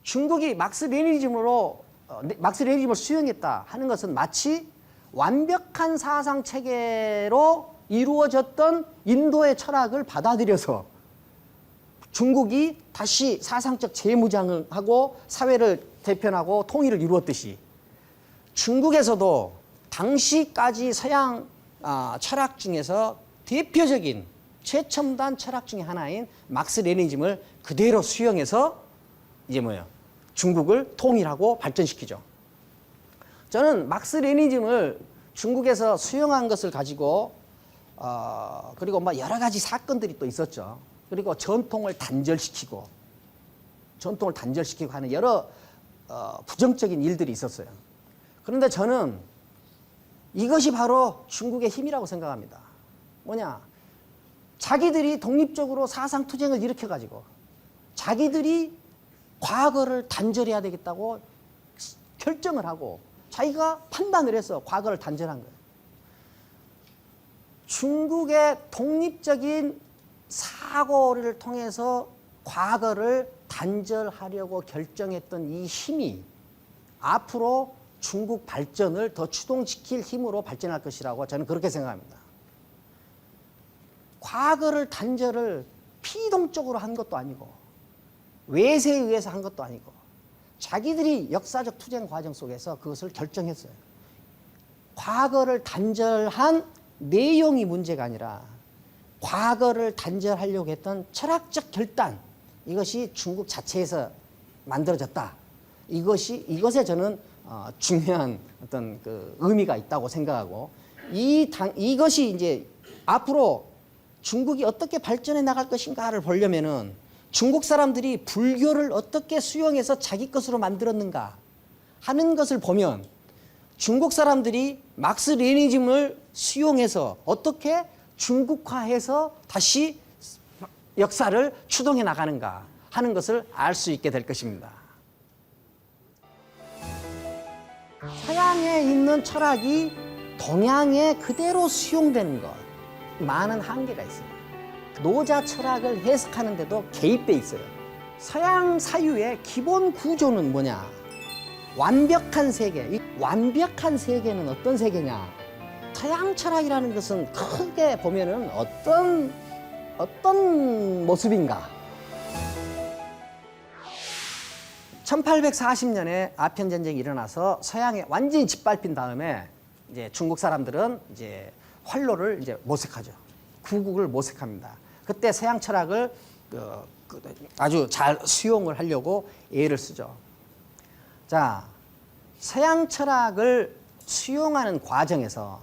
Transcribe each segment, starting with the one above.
중국이 막스 레니즘을 수용했다 하는 것은 마치 완벽한 사상 체계로 이루어졌던 인도의 철학을 받아들여서 중국이 다시 사상적 재무장을 하고 사회를 대편하고 통일을 이루었듯이 중국에서도 당시까지 서양 철학 중에서 대표적인 최첨단 철학 중에 하나인 막스 레니즘을 그대로 수용해서 이제 중국을 통일하고 발전시키죠. 저는 막스 레니즘을 중국에서 수용한 것을 가지고 그리고 여러 가지 사건들이 또 있었죠. 그리고 전통을 단절시키고 하는 여러 부정적인 일들이 있었어요. 그런데 저는 이것이 바로 중국의 힘이라고 생각합니다. 뭐냐? 자기들이 독립적으로 사상 투쟁을 일으켜가지고 자기들이 과거를 단절해야 되겠다고 결정을 하고 자기가 판단을 해서 과거를 단절한 거예요. 중국의 독립적인 사고를 통해서 과거를 단절하려고 결정했던 이 힘이 앞으로 중국 발전을 더 추동시킬 힘으로 발전할 것이라고 저는 그렇게 생각합니다. 과거를 단절을 피동적으로 한 것도 아니고 외세에 의해서 한 것도 아니고 자기들이 역사적 투쟁 과정 속에서 그것을 결정했어요. 과거를 단절한 내용이 문제가 아니라 과거를 단절하려고 했던 철학적 결단, 이것이 중국 자체에서 만들어졌다. 이것에 저는 중요한 어떤 그 의미가 있다고 생각하고 이것이 이제 앞으로 중국이 어떻게 발전해 나갈 것인가를 보려면은 중국 사람들이 불교를 어떻게 수용해서 자기 것으로 만들었는가 하는 것을 보면 중국 사람들이 막스 레니즘을 수용해서 어떻게 중국화해서 다시 역사를 추동해 나가는가 하는 것을 알 수 있게 될 것입니다. 서양에 있는 철학이 동양에 그대로 수용되는 것, 많은 한계가 있습니다. 노자 철학을 해석하는 데도 개입돼 있어요. 서양 사유의 기본 구조는 뭐냐? 완벽한 세계. 이 완벽한 세계는 어떤 세계냐? 서양 철학이라는 것은 크게 보면은 어떤 모습인가? 1840년에 아편 전쟁이 일어나서 서양에 완전히 짓밟힌 다음에 이제 중국 사람들은 이제 활로를 이제 모색하죠. 구국을 모색합니다. 그때 서양 철학을 아주 잘 수용을 하려고 애를 쓰죠. 자, 서양 철학을 수용하는 과정에서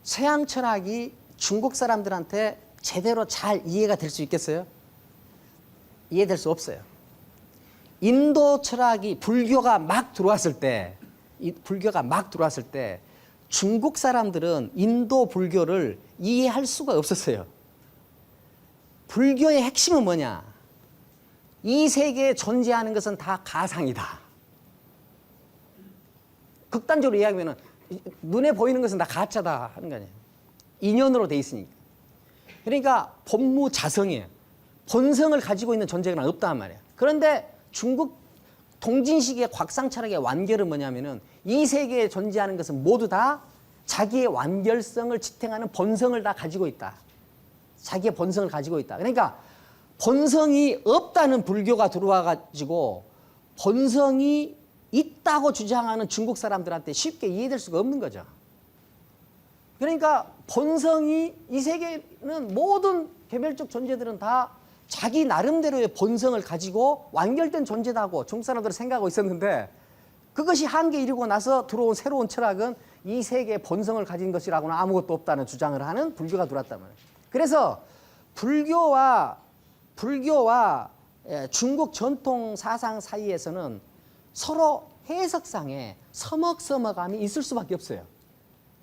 서양 철학이 중국 사람들한테 제대로 잘 이해가 될 수 있겠어요? 이해될 수 없어요. 인도 철학이 불교가 막 들어왔을 때 중국 사람들은 인도 불교를 이해할 수가 없었어요. 불교의 핵심은 뭐냐? 이 세계에 존재하는 것은 다 가상이다. 극단적으로 이야기하면 눈에 보이는 것은 다 가짜다 하는 거 아니에요. 인연으로 돼 있으니까. 그러니까 본무자성이에요. 본성을 가지고 있는 존재가 없단 말이에요. 그런데 중국 동진식의 곽상 철학의 완결은 뭐냐면은 이 세계에 존재하는 것은 모두 다 자기의 완결성을 지탱하는 본성을 다 가지고 있다. 자기의 본성을 가지고 있다. 그러니까 본성이 없다는 불교가 들어와 가지고 본성이 있다고 주장하는 중국 사람들한테 쉽게 이해될 수가 없는 거죠. 그러니까 본성이 이 세계는 모든 개별적 존재들은 다 자기 나름대로의 본성을 가지고 완결된 존재다고 중국 사람들은 생각하고 있었는데 그것이 한계에 이르고 나서 들어온 새로운 철학은 이 세계의 본성을 가진 것이라고는 아무것도 없다는 주장을 하는 불교가 들어왔단 말이에요. 그래서 불교와 중국 전통 사상 사이에서는 서로 해석상의 서먹서먹함이 있을 수밖에 없어요.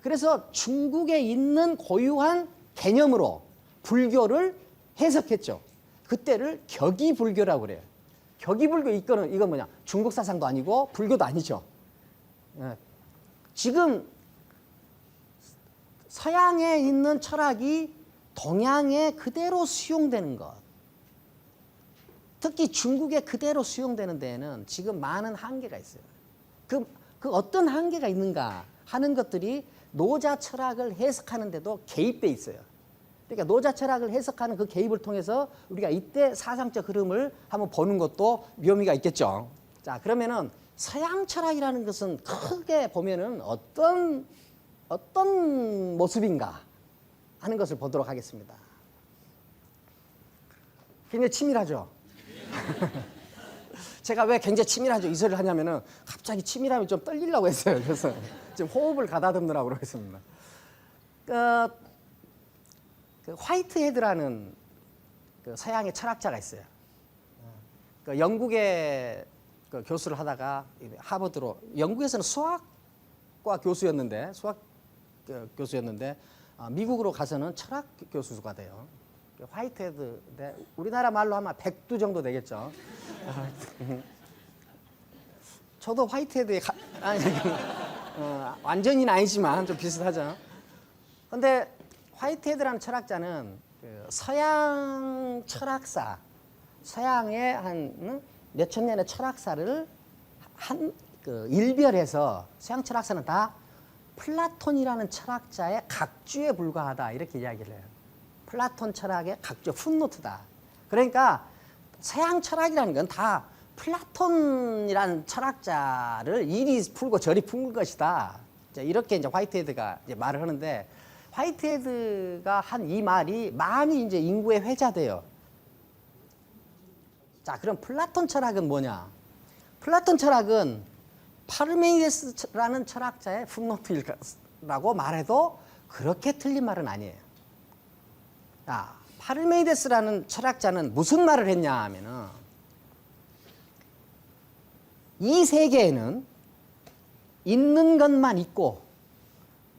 그래서 중국에 있는 고유한 개념으로 불교를 해석했죠. 그때를 격이불교라고 그래요. 격이불교 이건 뭐냐? 중국 사상도 아니고 불교도 아니죠. 지금 서양에 있는 철학이 동양에 그대로 수용되는 것. 특히 중국에 그대로 수용되는 데에는 지금 많은 한계가 있어요. 그 어떤 한계가 있는가 하는 것들이 노자 철학을 해석하는 데도 개입돼 있어요. 그러니까 노자 철학을 해석하는 그 개입을 통해서 우리가 이때 사상적 흐름을 한번 보는 것도 묘미가 있겠죠. 자, 그러면은 서양 철학이라는 것은 크게 보면은 어떤 모습인가 하는 것을 보도록 하겠습니다. 굉장히 치밀하죠. 제가 왜 굉장히 치밀하죠 이 소리를 하냐면은 갑자기 치밀함이 좀 떨리려고 했어요. 그래서 지금 호흡을 가다듬느라고 그러겠습니다. 그 화이트헤드라는 그 서양의 철학자가 있어요. 그 영국의 그 교수를 하다가 하버드로, 영국에서는 수학과 교수였는데 교수였는데 미국으로 가서는 철학 교수가 돼요. 화이트헤드, 우리나라 말로 하면 백두 정도 되겠죠. 저도 화이트헤드에 완전히는 아니지만 좀 비슷하죠. 근데 화이트헤드라는 철학자는 그 서양 철학사, 서양의 한 몇천 년의 철학사를 그 일별해서, 서양 철학사는 다 플라톤이라는 철학자의 각주에 불과하다 이렇게 이야기를 해요. 플라톤 철학의 각주, 풋노트다. 그러니까 서양 철학이라는 건 다 플라톤이라는 철학자를 이리 풀고 저리 푼 것이다. 이렇게 이제 화이트헤드가 이제 말을 하는데, 화이트헤드가 한 이 말이 많이 이제 인구에 회자돼요. 자, 그럼 플라톤 철학은 뭐냐? 플라톤 철학은 파르메니데스라는 철학자의 풋노트라고 말해도 그렇게 틀린 말은 아니에요. 자, 파르메니데스라는 철학자는 무슨 말을 했냐 하면은, 이 세계에는 있는 것만 있고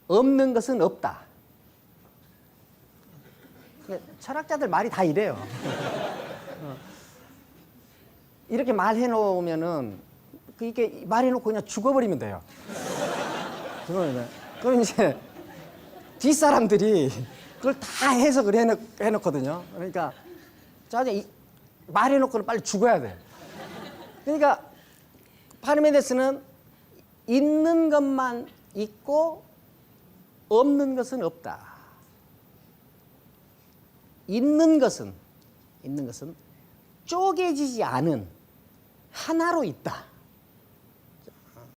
없는 것은 없다. 철학자들 말이 다 이래요. 이렇게 말해 놓으면은, 이렇게 말해 놓고 그냥 죽어버리면 돼요. 그럼 이제 뒷사람들이 그걸 다 해석을 해놓거든요. 그러니까 말해 놓고는 빨리 죽어야 돼. 그러니까 파르메데스는 있는 것만 있고 없는 것은 없다. 있는 것은 쪼개지지 않은 하나로 있다.